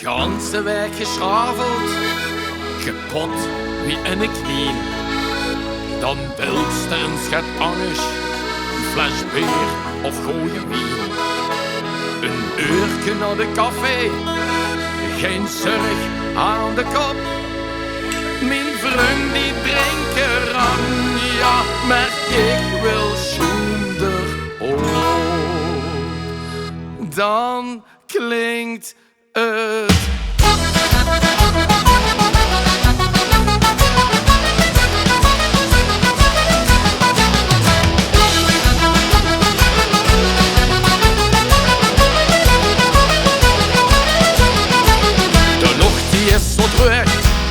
ganse week geschaveld, kapot wie in een knie. Dan wilst een schat anders, een fles bier of gooie wien. Een uurtje naar de café, geen zorg aan de kop. Mijn vriend die drinken aan, ja, maar ik wil zonder op. Dan klinkt het.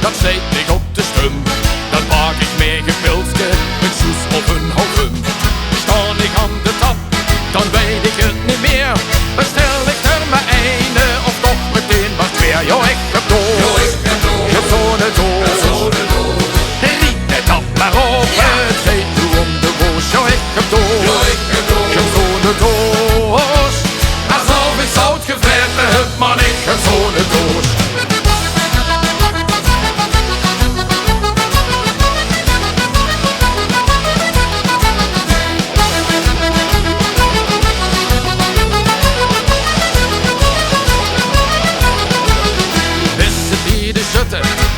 Dat zet ik op de stum. Dan maak ik mee gepilske, een soes of een halve. Sta ik aan de tap, dan weet ik het niet meer. Bestel ik er maar ene of toch meteen maar twee. Jo, ik heb door, je hebt zo'n doos. Riet de tap maar op, het geeft nu om de boos. Jo, ik heb door, je hebt zo'n doos. Alsof ik zout gevreten heb, man, ik heb zo'n doos.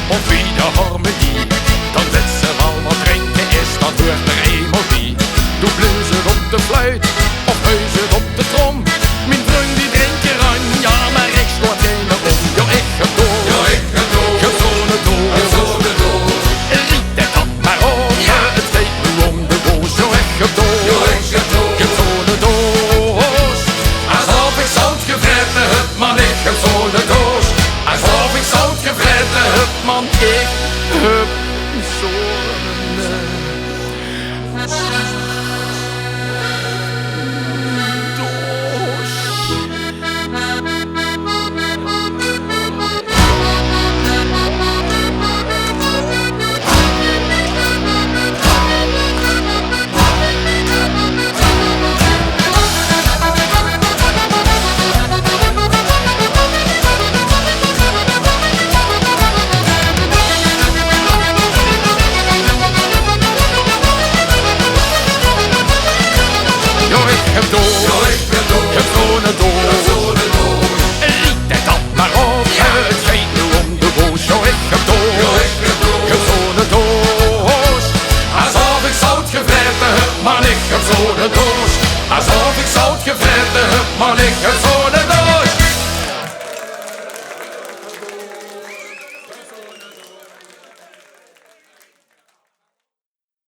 Of wie de harmonie, dan zet ze wel wat drinken is, dan hoort er eenmaal die. Doe bluzen op de fluit, of huizen op de trom. Mijn vriend die drinken aan, ja maar ik stoot geen om. Jo, ik heb door, je hebt zo'n doos. Riet het dat maar op, het steekt nu om de boos. Jo, ik heb door, je hebt zo'n doos. Alsof ik zout gevreten heb, man, ik heb zo'n doos. Alsof ik zout gevreten heb, man, ik heb zo'n doos. Ik heb door, je hebt zo'n doos. Riet het dat maar op, het geeft nu om de boos. Jo, ik heb door, je hebt zo'n doos. Alsof ik zout gevreten heb, man, ik heb zo'n doos. Alsof ik zout gevreten heb, man, ik heb zo'n